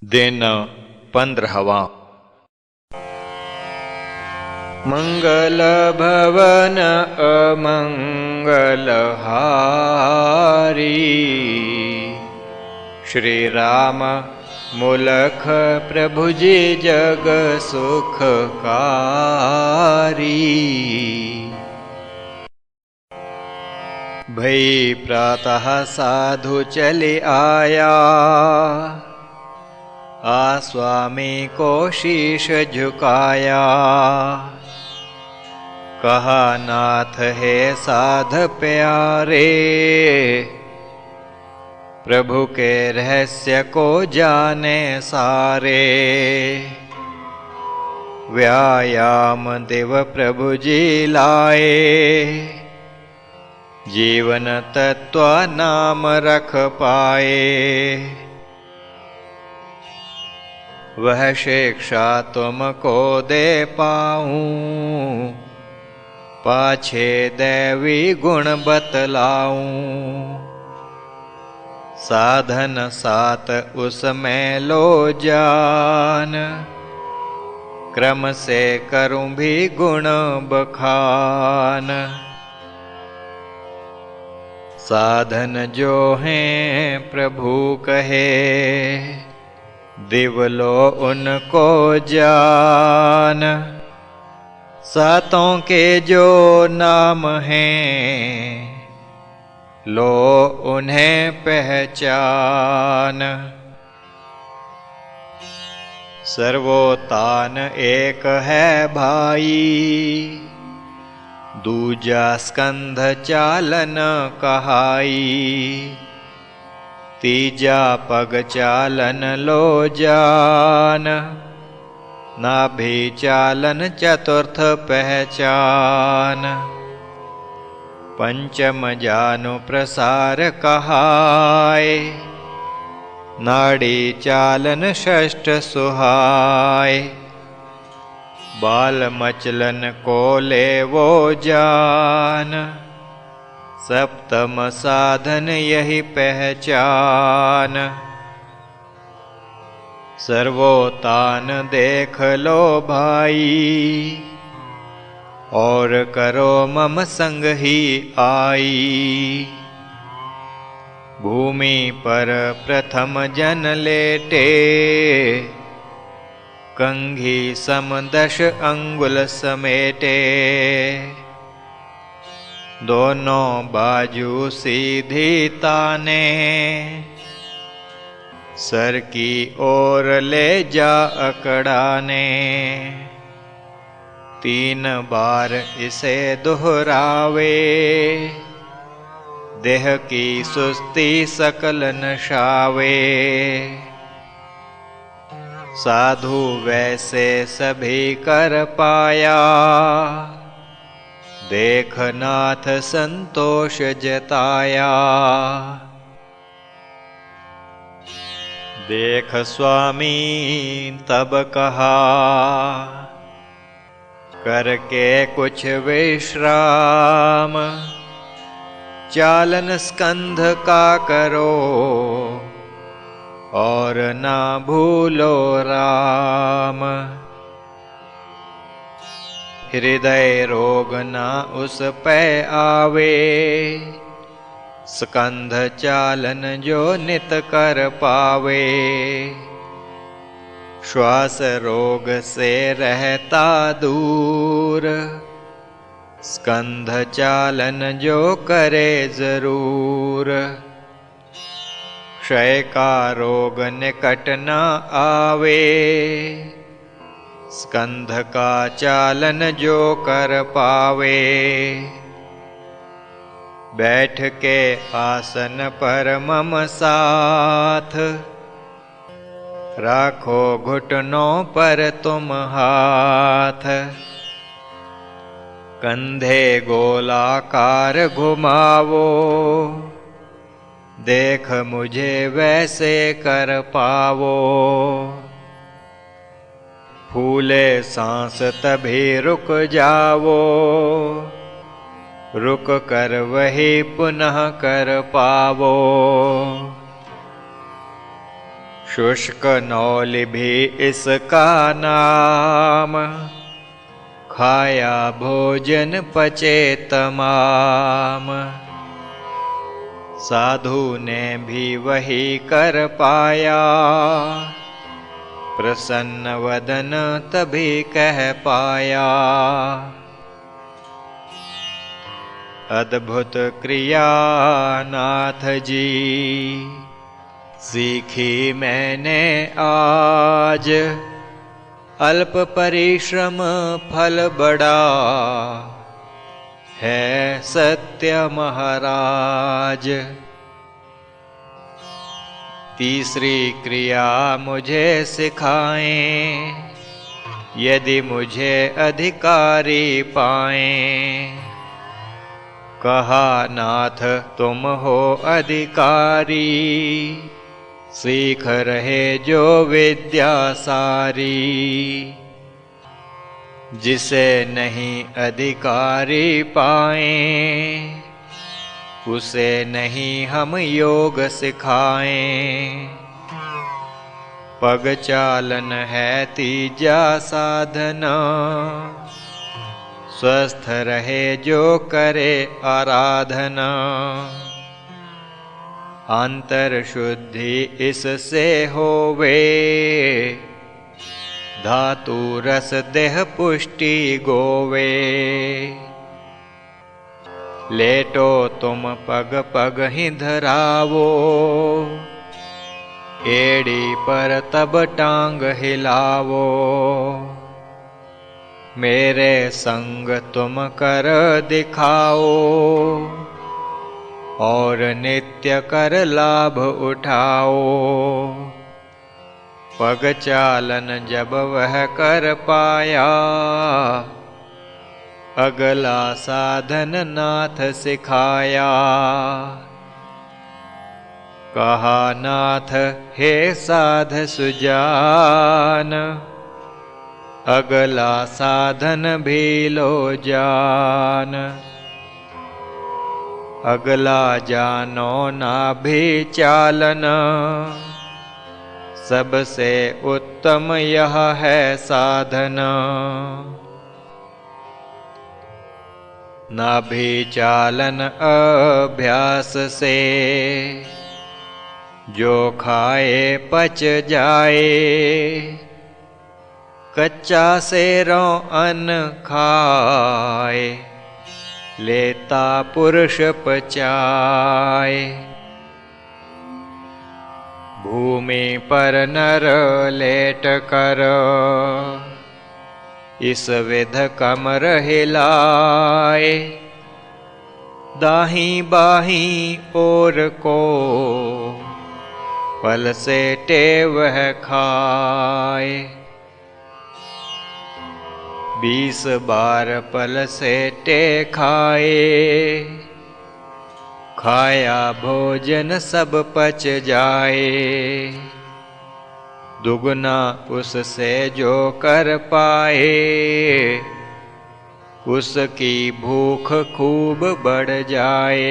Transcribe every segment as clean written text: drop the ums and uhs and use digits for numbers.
दिन 15वां। मंगल भवन अमंगल हारी, श्री राम मुलख प्रभु जी जग सुखकारी। भई प्रातः साधु चले आया, आ स्वामी को शीश झुकाया। कहा नाथ है साध प्यारे, प्रभु के रहस्य को जाने सारे। व्यायाम देव प्रभु जी लाए, जीवन तत्व नाम रख पाए। वह शिक्षा तुमको दे पाऊं, पाछे दैवी गुण बतलाऊं। साधन सात उसमें लो जान, क्रम से करूं भी गुण बखान। साधन जो हैं प्रभु कहे, दिवलो उनको जान। सातों के जो नाम हैं, लो उन्हें पहचान। सर्वोतान एक है भाई, दूजा स्कंध चालन कहाई। तीजा पग चालन लो जान, नाभि चालन चतुर्थ पहचान। पंचम जानु प्रसार कहाय, नाड़ी चालन षष्ठ सुहाय। बाल मचलन को ले वो जान, सप्तम साधन यही पहचान। सर्वोतान देख लो भाई, और करो मम संग ही आई। भूमि पर प्रथम जन लेटे, कंघी सम 10 अंगुल समेटे। दोनों बाजू सीधी ताने, सर की ओर ले जा अकड़ाने। 3 बार इसे दोहरावे, देह की सुस्ती सकल नशावे। साधु वैसे सभी कर पाया, देख नाथ संतोष जताया। देख स्वामी तब कहा, करके कुछ विश्राम। चालन स्कंध का करो, और ना भूलो राम। हृदय रोग ना उस पे आवे, स्कंध चालन जो नित कर पावे। श्वास रोग से रहता दूर, स्कंध चालन जो करे जरूर। क्षय का रोग निकट न आवे, स्कंध का चालन जो कर पावे। बैठ के आसन पर मम साथ, राखो घुटनों पर तुम हाथ। कंधे गोलाकार घुमावो, देख मुझे वैसे कर पावो। फूले सांस तभी रुक जावो, रुक कर वही पुनः कर पावो। शुष्क नौल भी इसका नाम, खाया भोजन पचे तमाम। साधु ने भी वही कर पाया, प्रसन्न वदन तभी कह पाया। अद्भुत क्रिया नाथ जी सीखी मैंने आज, अल्प परिश्रम फल बड़ा है सत्य महाराज। तीसरी क्रिया मुझे सिखाएं, यदि मुझे अधिकारी पाएं। कहा नाथ तुम हो अधिकारी, सीख रहे जो विद्या सारी। जिसे नहीं अधिकारी पाएं, उसे नहीं हम योग सिखाएं। पग चालन है तीजा साधना, स्वस्थ रहे जो करे आराधना। अंतर शुद्धि इससे होवे, धातु रस देह पुष्टि गोवे। लेटो तुम पग पग ही धरावो, एड़ी पर तब टांग हिलावो। मेरे संग तुम कर दिखाओ, और नित्य कर लाभ उठाओ। पग चालन जब वह कर पाया, अगला साधन नाथ सिखाया। कहा नाथ हे साध सुजान, अगला साधन भी लो जान। अगला जानो ना भी चालन, सबसे उत्तम यह है साधन। नाभि चालन अभ्यास से, जो खाए पच जाए। कच्चा सेरों अन्न खाए, लेता पुरुष पचाए। भूमि पर नर लेट कर, इस विध कमर हिलाए। दाही बाही ओर को, पल से टेव है खाए। 20 बार पल से टे खाए, खाया भोजन सब पच जाए। दुगना उससे जो कर पाए, उसकी भूख खूब बढ़ जाए।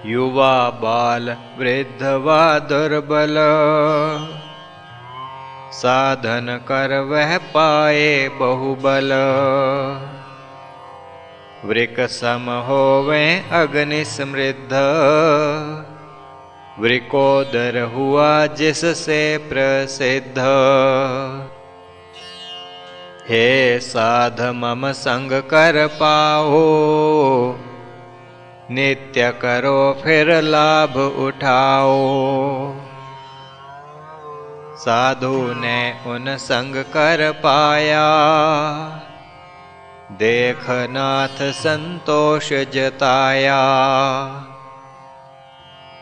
युवा बाल वृद्ध व दुर्बल, साधन कर वह पाए बहुबल। वृक सम होवे अग्नि समृद्ध, वृकोदर हुआ जिससे प्रसिद्ध। हे साध मम संग कर पाओ, नित्य करो फिर लाभ उठाओ। साधु ने उन संग कर पाया, देख नाथ संतोष जताया।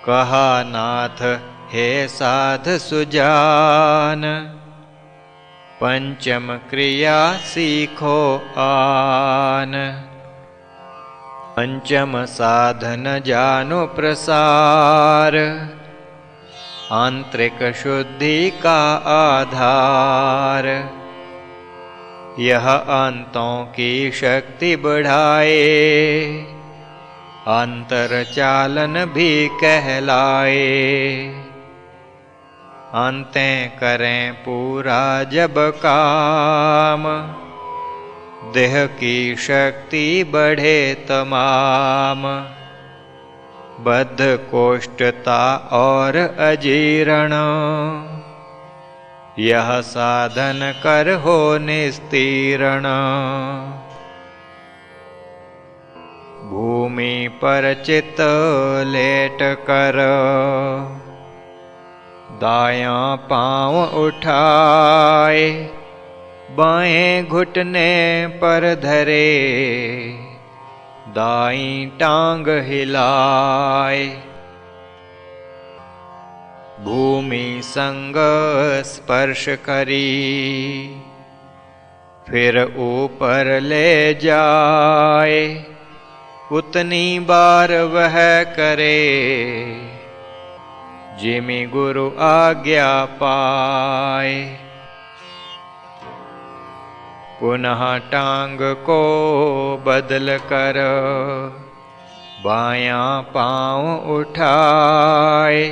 कहा नाथ हे साध सुजान, पंचम क्रिया सीखो आन। पंचम साधन जानो प्रसार, आंतरिक शुद्धि का आधार। यह अंतों की शक्ति बढ़ाए, अंतर चालन भी कहलाए। अंते करें पूरा जब काम, देह की शक्ति बढ़े तमाम। बद्ध कोष्ठता और अजीर्ण, यह साधन कर हो निस्तीर्ण। भूमि पर चित लेट कर, दायां पाँव उठाए, बाएं घुटने पर धरे, दाईं टांग हिलाए। भूमि संग स्पर्श करी, फिर ऊपर ले जाए, उतनी बार वह करे, जिमि गुरु आज्ञा पाए। पुनः टांग को बदल कर, बायां पाँव उठाए,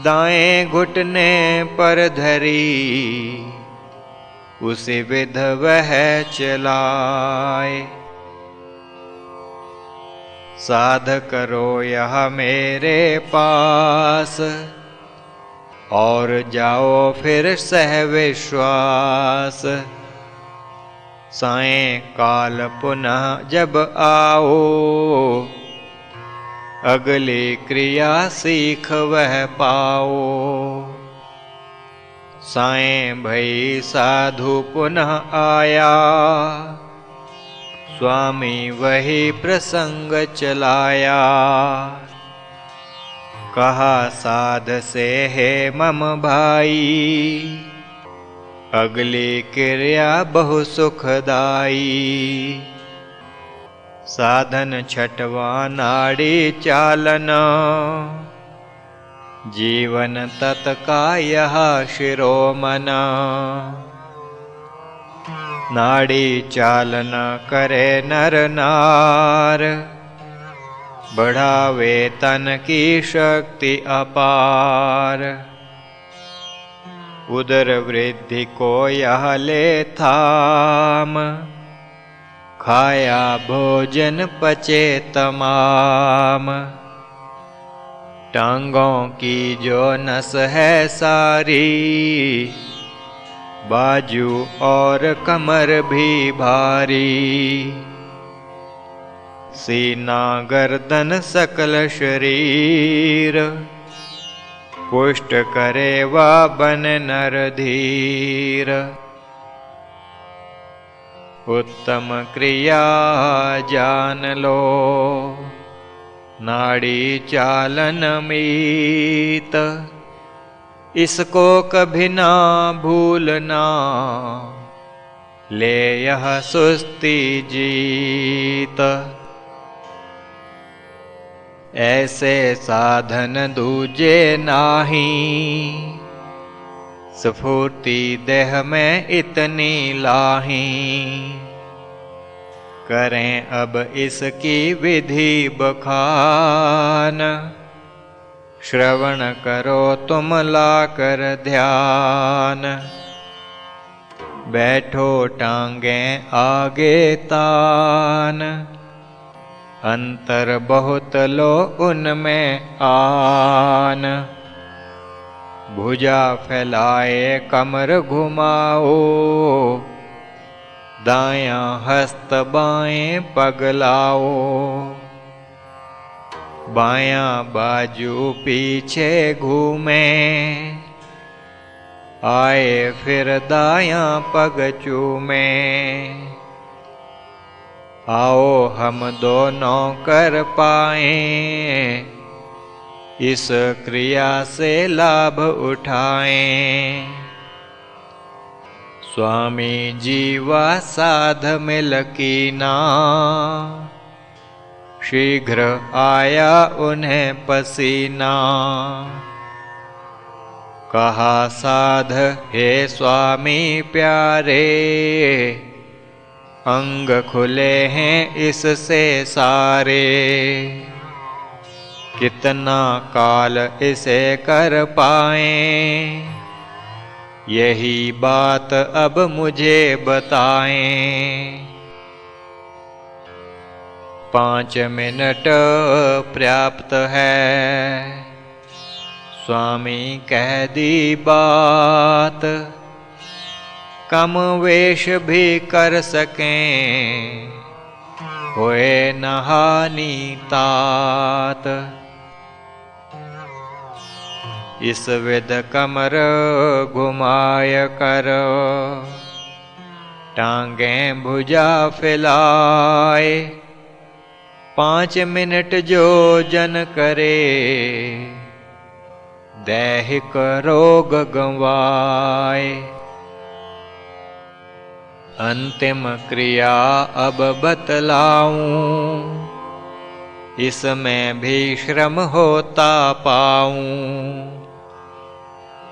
दाएं घुटने पर धरी, उसी विध वह चलाए। साध करो यह मेरे पास, और जाओ फिर सह विश्वास। सायंकाल पुनः जब आओ, अगली क्रिया सीख वह पाओ। सायं भई साधु पुनः आया, स्वामी वही प्रसंग चलाया। कहा साध से हे मम भाई, अगली क्रिया बहु सुखदाई। साधन छठवा नाड़ी चालन, जीवन तत का यह शिरोमन। नाड़ी चालन करे नर नार, बढ़ावे तन की शक्ति अपार। उदर वृद्धि को यह ले थाम, खाया भोजन पचे तमाम। टांगों की जो नस है सारी, बाजू और कमर भी भारी। सीना गर्दन सकल शरीर, पुष्ट करे वा बन नर धीर। उत्तम क्रिया जान लो, नाड़ी चालन मीत। इसको कभी ना भूलना, ले यह सुस्ती जीत। ऐसे साधन दूजे नाही, स्फूर्ति देह में इतनी लाही। करें अब इसकी विधि बखान, श्रवण करो तुम लाकर ध्यान। बैठो टांगे आगे तान, अंतर बहुत लो उनमें आन। भुजा फैलाए कमर घुमाओ, दायां हस्त बाएं पगलाओ। बायां बाजू पीछे घूमे, आए फिर दायां पग चूमे। आओ हम दोनों कर पाए, इस क्रिया से लाभ उठाएं। स्वामी जीवा साध मिल कीना, शीघ्र आया उन्हें पसीना। कहा साध हे स्वामी प्यारे, अंग खुले हैं इससे सारे। कितना काल इसे कर पाए, यही बात अब मुझे बताएं। 5 मिनट पर्याप्त है, स्वामी कह दी बात। कम वेश भी कर सकें, होए न हानि तात। इस विध कमर घुमाय कर, टांगें भुजा फैलाए। 5 मिनट जो जन करे, दैहिक रोग गंवाए। अंतिम क्रिया अब बतलाऊं, इसमें भी श्रम होता पाऊं।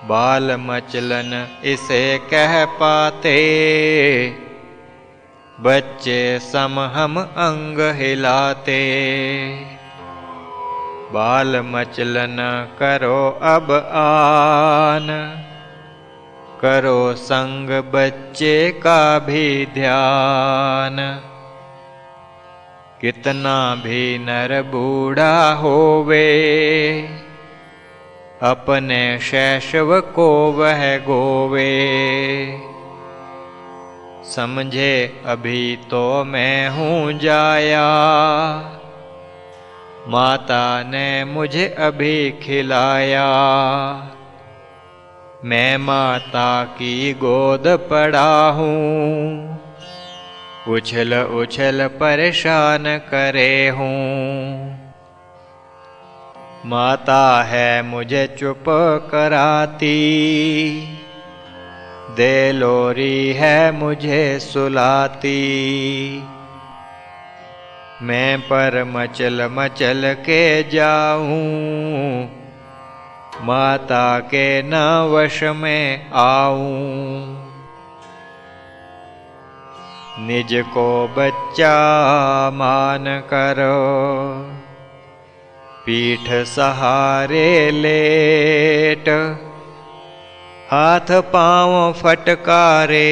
बाल मचलन इसे कह पाते, बच्चे सम हम अंग हिलाते। बाल मचलन करो अब आन, करो संग बच्चे का भी ध्यान। कितना भी नर बूढ़ा होवे, अपने शैशव को वह गोवे। समझे अभी तो मैं हूँ जाया, माता ने मुझे अभी खिलाया। मैं माता की गोद पड़ा हूँ, उछल उछल परेशान करे हूँ। माता है मुझे चुप कराती, दे लोरी है मुझे सुलाती। मैं पर मचल मचल के जाऊं, माता के न वश में आऊं। निज को बच्चा मान करो, पीठ सहारे लेट। हाथ पाँव फटकारे,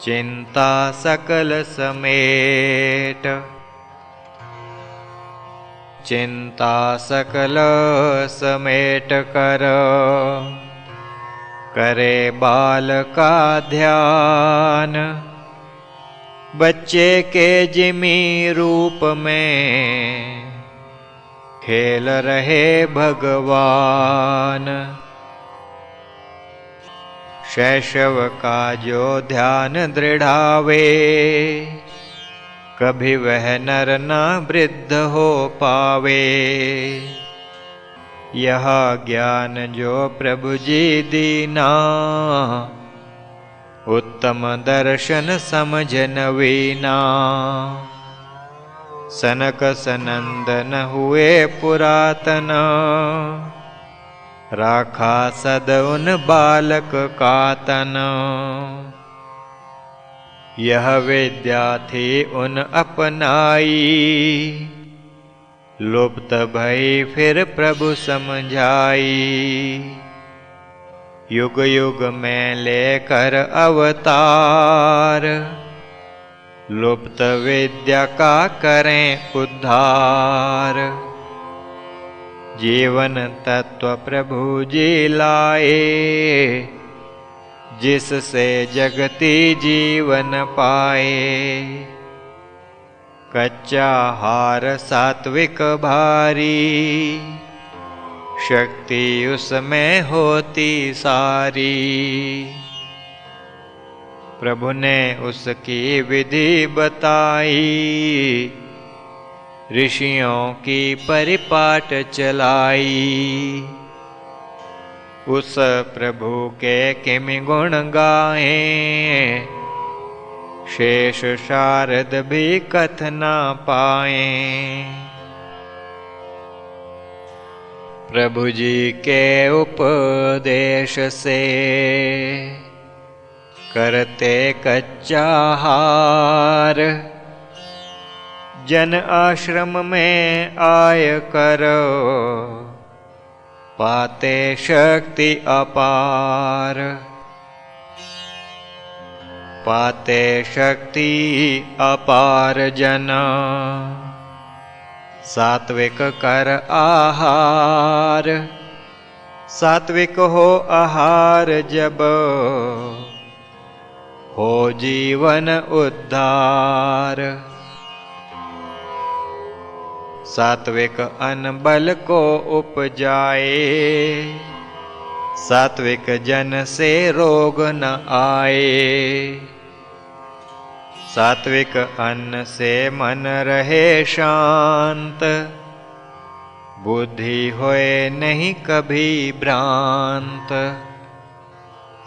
चिंता सकल समेट। चिंता सकल समेट कर, करे बाल का ध्यान। बच्चे के जिमी रूप में, खेल रहे भगवान। शैशव का जो ध्यान दृढ़ावे, कभी वह नर न वृद्ध हो पावे। यह ज्ञान जो प्रभु जी दीना, उत्तम दर्शन समझ नवीना। सनक सनंदन हुए पुरातन, राखा सद उन बालक का तन। यह विद्या थी उन अपनाई, लुप्त भई फिर प्रभु समझाई। युग युग में लेकर अवतार, लुप्त विद्या का करें उद्धार। जीवन तत्व प्रभु जी लाए, जिससे जगती जीवन पाए। कच्चा हार सात्विक भारी, शक्ति उसमें होती सारी। प्रभु ने उसकी विधि बताई, ऋषियों की परिपाट चलाई। उस प्रभु के किमि गुण गाएं, शेष शारद भी कथ ना पाएं। प्रभु जी के उपदेश से, करते कच्चा हार। जन आश्रम में आय कर, पाते शक्ति अपार। पाते शक्ति अपार जन, सात्विक कर आहार। सात्विक हो आहार जब, हो जीवन उद्धार। सात्विक अन्न बल को उपजाए, सात्विक जन से रोग न आए। सात्विक अन्न से मन रहे शांत, बुद्धि होए नहीं कभी भ्रांत।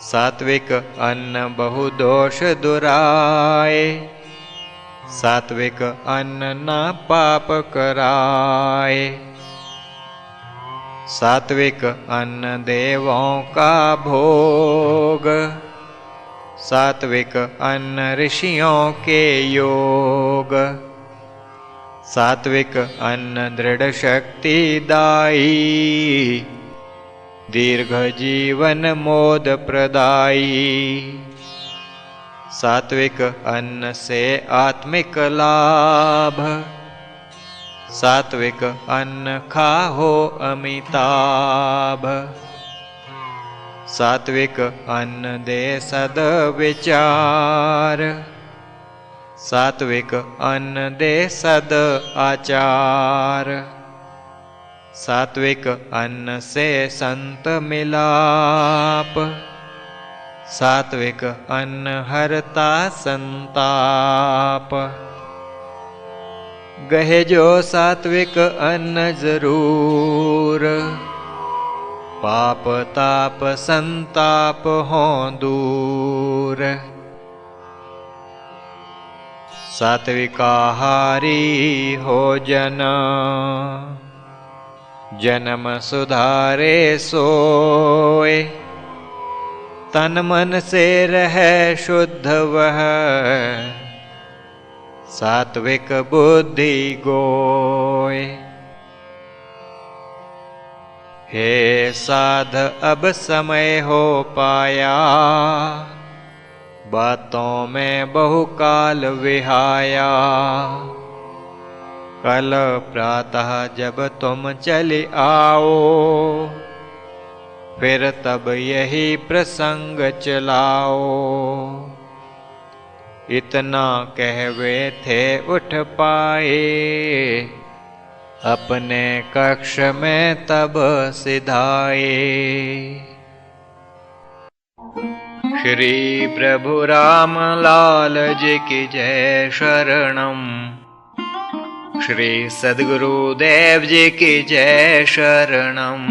सात्विक अन्न बहु दोष दुराए, सात्विक अन्न ना पाप कराए। सात्विक अन्न देवों का भोग, सात्विक अन्न ऋषियों के योग। सात्विक अन्न दृढ़ शक्ति दाई, दीर्घ जीवन मोद प्रदाई। सात्विक अन्न से आत्मिक लाभ, सात्विक अन्न खाहो अमिताभ। सात्विक अन्न दे सद विचार, सात्विक अन्न दे सद आचार। सात्विक अन्न से संत मिलाप, सात्विक अन्न हरता संताप। गहे जो सात्विक अन्न जरूर, पाप ताप संताप हों दूर। सात्विकाहारी हो जन, जन्म सुधारे सोए। तन मन से रहे शुद्ध वह, सात्विक बुद्धि गोय। हे साध अब समय हो पाया, बातों में बहुकाल विहाया। कल प्रातः जब तुम चले आओ, फिर तब यही प्रसंग चलाओ। इतना कहवे थे उठ पाए, अपने कक्ष में तब सिधाए। श्री प्रभु राम लाल जी की जय शरणम। श्री सद्गुरुदेव जी की जय शरणम।